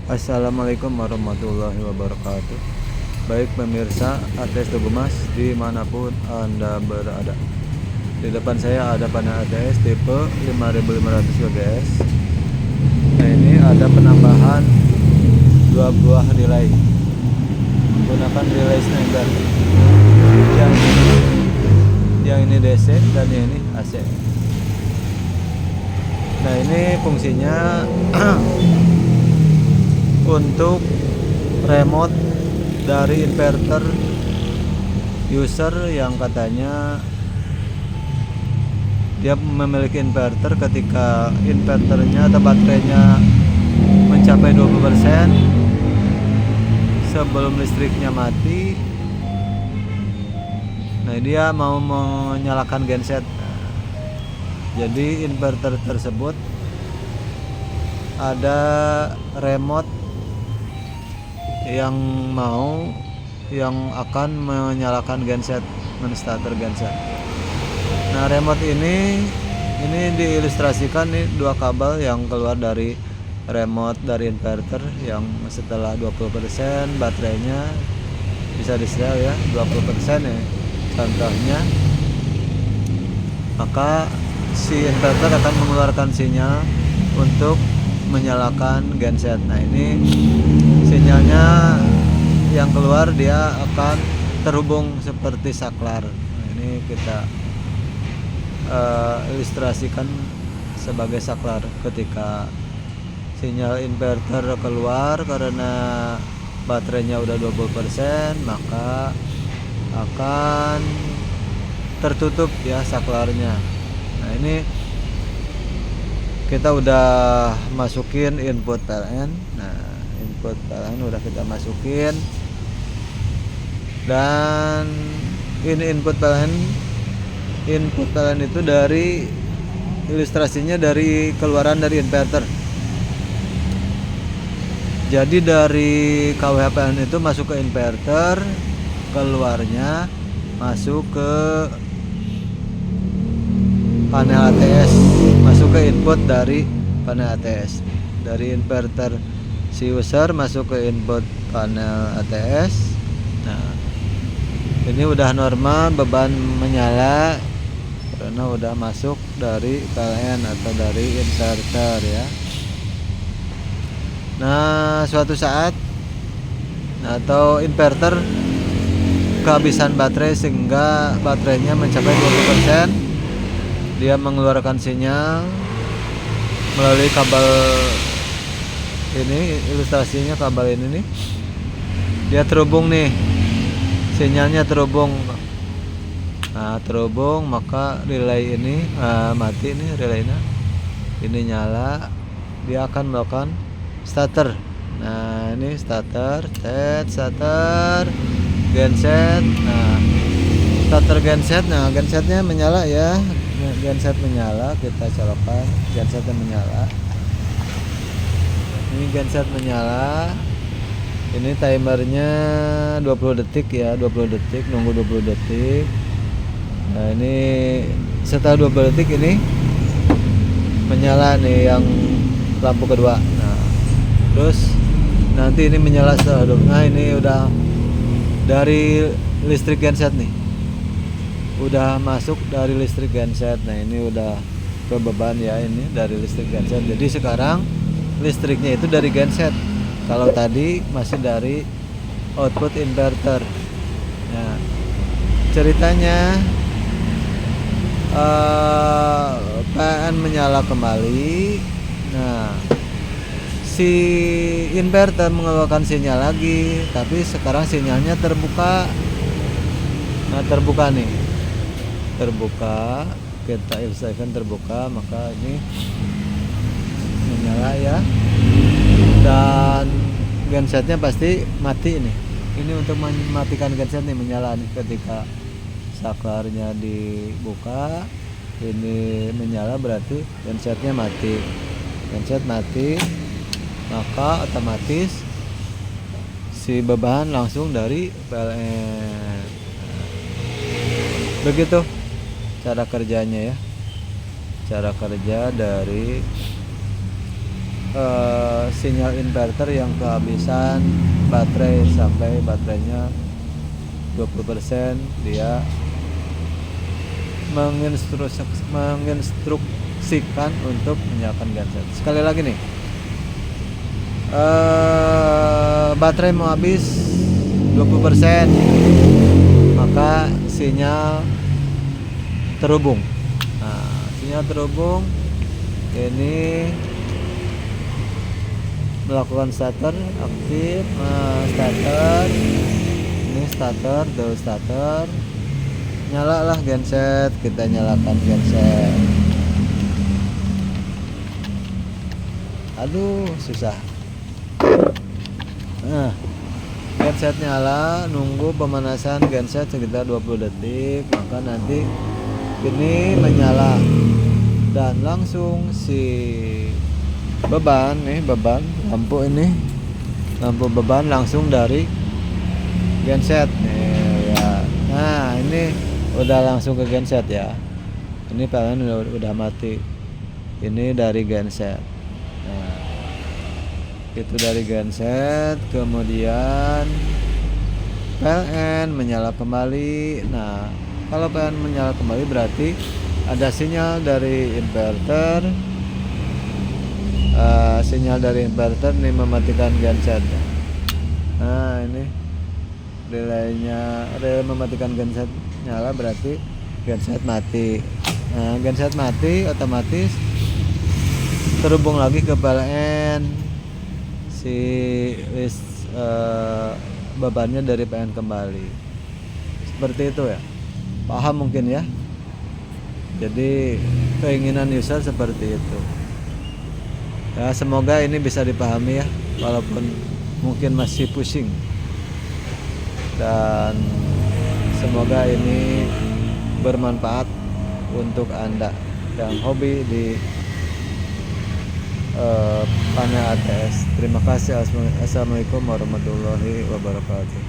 Assalamualaikum warahmatullahi wabarakatuh. Baik pemirsa ATS Tugumas dimanapun Anda berada. Di depan saya ada panel ATS tipe 5500 WGS. Nah, ini ada penambahan 2 buah relay menggunakan relay Schneider. Yang ini DC dan yang ini AC. Nah, ini fungsinya untuk remote dari inverter user yang katanya dia memiliki inverter. Ketika inverternya atau baterainya mencapai 20% sebelum listriknya mati, nah dia mau menyalakan genset. Jadi inverter tersebut ada remote yang akan menyalakan genset, menstarter genset. Nah, remote ini diilustrasikan nih 2 kabel yang keluar dari remote dari inverter yang setelah 20% baterainya bisa di-sel ya, 20% ya contohnya, maka si inverter akan mengeluarkan sinyal untuk menyalakan genset. Nah, ini sinyalnya yang keluar dia akan terhubung seperti saklar. Nah, ini kita ilustrasikan sebagai saklar. Ketika sinyal inverter keluar karena baterainya udah 20%, maka akan tertutup ya saklarnya. Nah, ini kita udah masukin input PLN. Nah, input PLN udah kita masukin, dan ini input PLN itu dari ilustrasinya dari keluaran dari inverter. Jadi dari KWH PLN itu masuk ke inverter, keluarnya masuk ke panel ATS, masuk ke input dari panel ATS. Dari inverter si user masuk ke input panel ATS. Nah, ini udah normal, beban menyala karena udah masuk dari PLN atau dari inverter ya. Nah, suatu saat atau inverter kehabisan baterai sehingga baterainya mencapai 20%, dia mengeluarkan sinyal melalui kabel ini, ilustrasinya kabel ini nih. Dia terhubung nih, sinyalnya terhubung. Nah, terhubung, maka relay ini mati nih relaynya. Ini nyala, dia akan melakukan starter. Nah, ini starter, starter genset. Nah, starter genset. Nah, gensetnya menyala ya. Genset menyala, kita colokkan gensetnya menyala. Ini genset menyala. Ini timernya 20 detik ya, 20 detik, nunggu 20 detik. Nah, ini setelah 20 detik ini menyala nih yang lampu kedua. Nah, terus nanti ini menyala setelah 20. Nah, ini udah dari listrik genset nih. Udah masuk dari listrik genset. Nah, ini udah ke beban ya, ini dari listrik genset. Jadi sekarang listriknya itu dari genset. Kalau tadi masih dari output inverter. Nah, ceritanya PN menyala kembali. Nah, si inverter mengeluarkan sinyal lagi, tapi sekarang sinyalnya terbuka. Nah, terbuka nih, terbuka, kita ilustrasikan terbuka, maka ini menyala ya, dan gensetnya pasti mati nih. Ini untuk mematikan genset nih, menyala nih ketika saklarnya dibuka, ini menyala berarti gensetnya mati. Genset mati, maka otomatis si beban langsung dari PLN. Begitu cara kerjanya ya, cara kerja dari sinyal inverter yang kehabisan baterai sampai baterainya 20%, dia menginstruksikan untuk menyalakan genset. Sekali lagi nih, baterai mau habis 20%, maka sinyal terhubung. Nah, sinyal terhubung ini melakukan starter aktif. Starter ini, starter terus starter, nyalalah genset. Kita nyalakan genset. Aduh, susah. Nah, genset nyala, nunggu pemanasan genset sekitar 20 detik, maka nanti ini menyala dan langsung si beban lampu beban langsung dari genset nih ya. Nah, ini udah langsung ke genset ya. Ini PLN udah mati. Ini dari genset. Nah, itu dari genset, kemudian PLN menyala kembali. Nah, kalau PLN menyala kembali berarti ada sinyal dari inverter. Sinyal dari inverter ini mematikan genset. Nah, ini relay mematikan genset nyala, berarti genset mati. Nah, genset mati, otomatis terhubung lagi ke PLN. Si bebannya dari PLN kembali. Seperti itu ya. Paham mungkin ya. Jadi keinginan user seperti itu. Ya, semoga ini bisa dipahami ya, walaupun mungkin masih pusing. Dan semoga ini bermanfaat untuk Anda yang hobi di panel ATS. Terima kasih. Assalamualaikum warahmatullahi wabarakatuh.